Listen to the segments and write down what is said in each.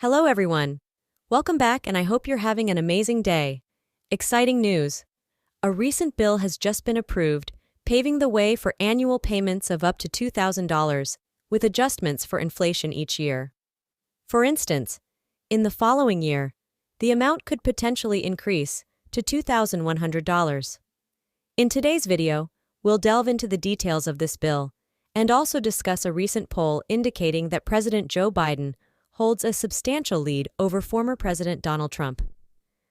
Hello everyone. Welcome back and I hope you're having an amazing day. Exciting news. A recent bill has just been approved, paving the way for annual payments of up to $2,000, with adjustments for inflation each year. For instance, in the following year, the amount could potentially increase to $2,100. In today's video, we'll delve into the details of this bill and also discuss a recent poll indicating that President Joe Biden holds a substantial lead over former President Donald Trump.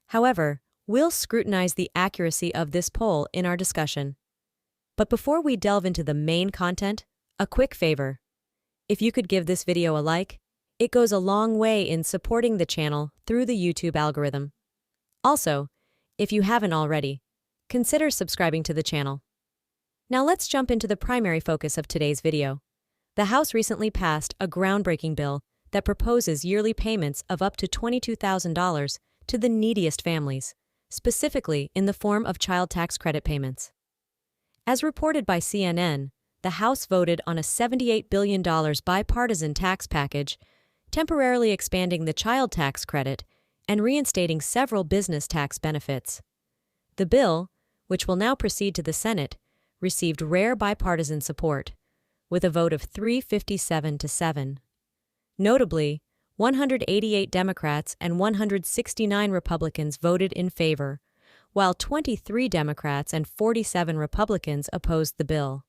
However, we'll scrutinize the accuracy of this poll in our discussion. But before we delve into the main content, a quick favor. If you could give this video a like, it goes a long way in supporting the channel through the YouTube algorithm. Also, if you haven't already, consider subscribing to the channel. Now let's jump into the primary focus of today's video. The House recently passed a groundbreaking bill that proposes yearly payments of up to $22,000 to the neediest families, specifically in the form of child tax credit payments. As reported by CNN, the House voted on a $78 billion bipartisan tax package, temporarily expanding the child tax credit and reinstating several business tax benefits. The bill, which will now proceed to the Senate, received rare bipartisan support, with a vote of 357 to 7. Notably, 188 Democrats and 169 Republicans voted in favor, while 23 Democrats and 47 Republicans opposed the bill.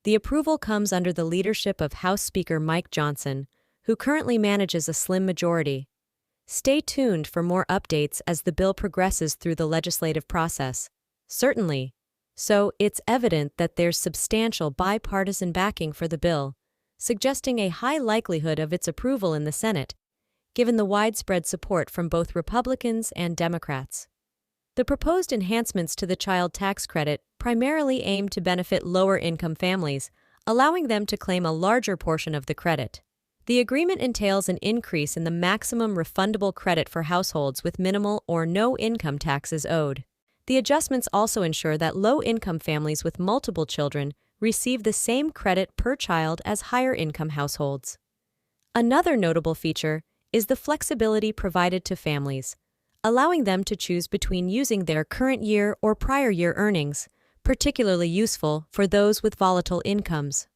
The approval comes under the leadership of House Speaker Mike Johnson, who currently manages a slim majority. Stay tuned for more updates as the bill progresses through the legislative process. Certainly. So, it's evident that there's substantial bipartisan backing for the bill, suggesting a high likelihood of its approval in the Senate, given the widespread support from both Republicans and Democrats. The proposed enhancements to the child tax credit primarily aim to benefit lower-income families, allowing them to claim a larger portion of the credit. The agreement entails an increase in the maximum refundable credit for households with minimal or no income taxes owed. The adjustments also ensure that low-income families with multiple children receive the same credit per child as higher-income households. Another notable feature is the flexibility provided to families, allowing them to choose between using their current year or prior year earnings, particularly useful for those with volatile incomes.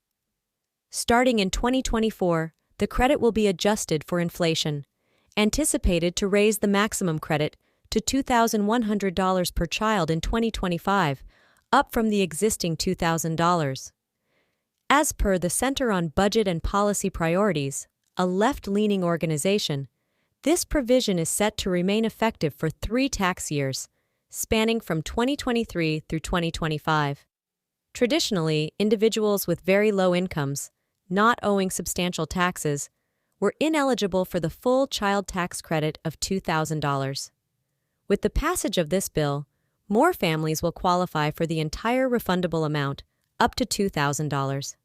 Starting in 2024, the credit will be adjusted for inflation, anticipated to raise the maximum credit to $2,100 per child in 2025, up from the existing $2,000. As per the Center on Budget and Policy Priorities, a left-leaning organization, this provision is set to remain effective for 3 tax years, spanning from 2023 through 2025. Traditionally, individuals with very low incomes, not owing substantial taxes, were ineligible for the full child tax credit of $2,000. With the passage of this bill, more families will qualify for the entire refundable amount, up to $2,000.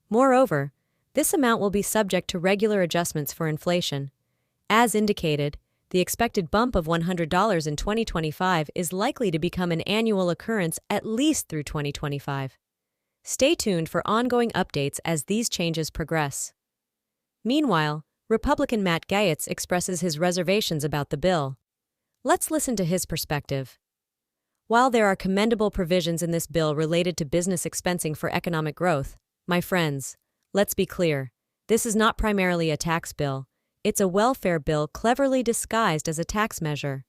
Moreover, this amount will be subject to regular adjustments for inflation. As indicated, the expected bump of $100 in 2025 is likely to become an annual occurrence at least through 2025. Stay tuned for ongoing updates as these changes progress. Meanwhile, Republican Matt Gaetz expresses his reservations about the bill. Let's listen to his perspective. While there are commendable provisions in this bill related to business expensing for economic growth, my friends, let's be clear, this is not primarily a tax bill. It's a welfare bill cleverly disguised as a tax measure.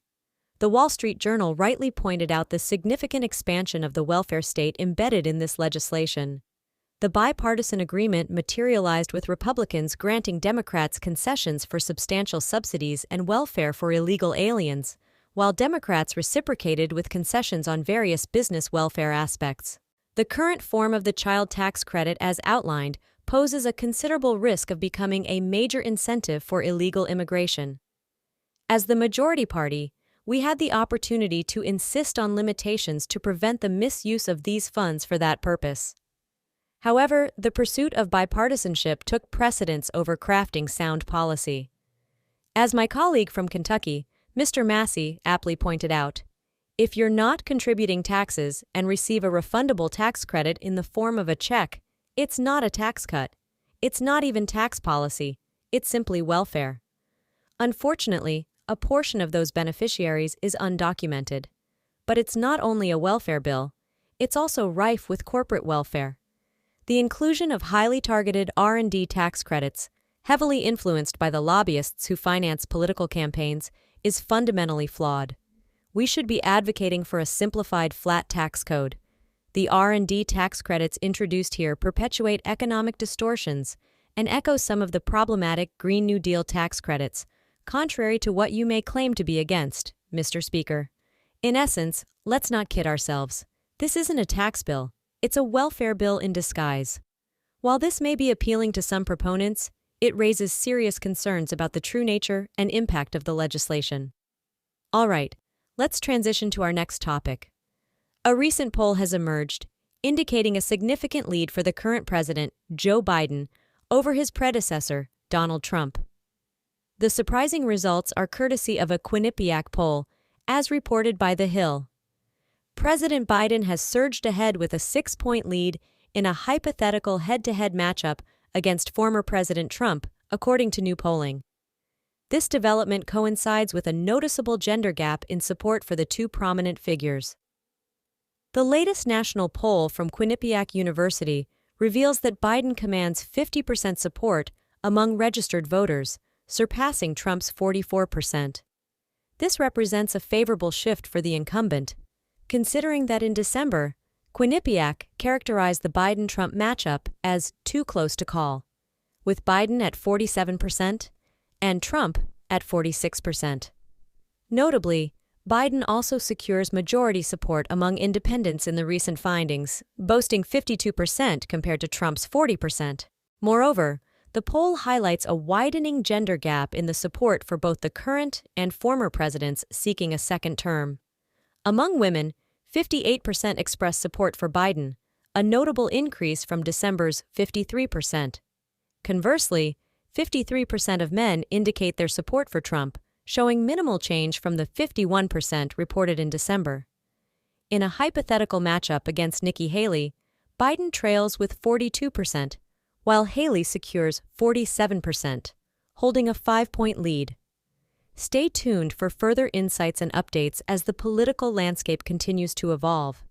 The Wall Street Journal rightly pointed out the significant expansion of the welfare state embedded in this legislation. The bipartisan agreement materialized with Republicans granting Democrats concessions for substantial subsidies and welfare for illegal aliens, while Democrats reciprocated with concessions on various business welfare aspects. The current form of the child tax credit, as outlined, poses a considerable risk of becoming a major incentive for illegal immigration. As the majority party, we had the opportunity to insist on limitations to prevent the misuse of these funds for that purpose. However, the pursuit of bipartisanship took precedence over crafting sound policy. As my colleague from Kentucky, Mr. Massey, aptly pointed out, if you're not contributing taxes and receive a refundable tax credit in the form of a check, it's not a tax cut. It's not even tax policy. It's simply welfare. Unfortunately, a portion of those beneficiaries is undocumented. But it's not only a welfare bill, it's also rife with corporate welfare. The inclusion of highly targeted R&D tax credits, heavily influenced by the lobbyists who finance political campaigns, is fundamentally flawed. We should be advocating for a simplified flat tax code. The R&D tax credits introduced here perpetuate economic distortions and echo some of the problematic Green New Deal tax credits, contrary to what you may claim to be against, Mr. Speaker. In essence, let's not kid ourselves. This isn't a tax bill, it's a welfare bill in disguise. While this may be appealing to some proponents, it raises serious concerns about the true nature and impact of the legislation. All right, let's transition to our next topic. A recent poll has emerged, indicating a significant lead for the current president, Joe Biden, over his predecessor, Donald Trump. The surprising results are courtesy of a Quinnipiac poll, as reported by The Hill. President Biden has surged ahead with a 6-point lead in a hypothetical head-to-head matchup against former President Trump, according to new polling. This development coincides with a noticeable gender gap in support for the two prominent figures. The latest national poll from Quinnipiac University reveals that Biden commands 50% support among registered voters, surpassing Trump's 44%. This represents a favorable shift for the incumbent, considering that in December, Quinnipiac characterized the Biden-Trump matchup as too close to call, with Biden at 47% and Trump at 46%. Notably, Biden also secures majority support among independents in the recent findings, boasting 52% compared to Trump's 40%. Moreover, the poll highlights a widening gender gap in the support for both the current and former presidents seeking a second term. Among women, 58% expressed support for Biden, a notable increase from December's 53%. Conversely, 53% of men indicate their support for Trump, showing minimal change from the 51% reported in December. In a hypothetical matchup against Nikki Haley, Biden trails with 42%, while Haley secures 47%, holding a 5-point lead. Stay tuned for further insights and updates as the political landscape continues to evolve.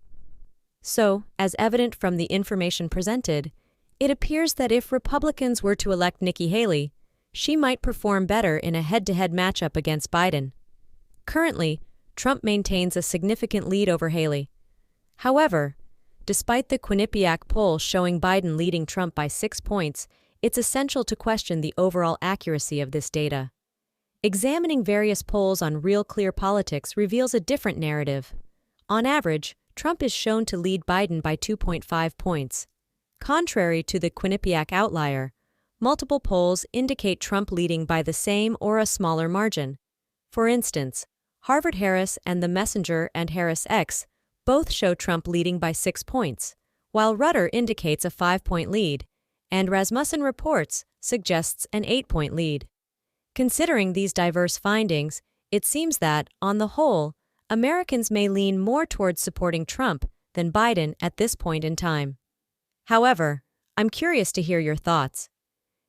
So, as evident from the information presented, it appears that if Republicans were to elect Nikki Haley, she might perform better in a head-to-head matchup against Biden. Currently, Trump maintains a significant lead over Haley. However, despite the Quinnipiac poll showing Biden leading Trump by 6 points, it's essential to question the overall accuracy of this data. Examining various polls on Real Clear Politics reveals a different narrative. On average, Trump is shown to lead Biden by 2.5 points. Contrary to the Quinnipiac outlier, multiple polls indicate Trump leading by the same or a smaller margin. For instance, Harvard-Harris and the Messenger and Harris-X both show Trump leading by 6 points, while Rudder indicates a 5-point lead, and Rasmussen Reports suggests an 8-point lead. Considering these diverse findings, it seems that, on the whole, Americans may lean more towards supporting Trump than Biden at this point in time. However, I'm curious to hear your thoughts.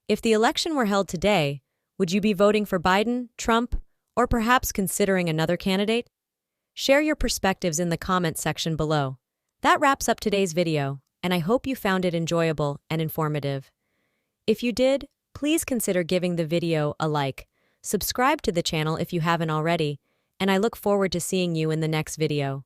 If the election were held today, would you be voting for Biden, Trump, or perhaps considering another candidate? Share your perspectives in the comments section below. That wraps up today's video, and I hope you found it enjoyable and informative. If you did, please consider giving the video a like, subscribe to the channel if you haven't already, and I look forward to seeing you in the next video.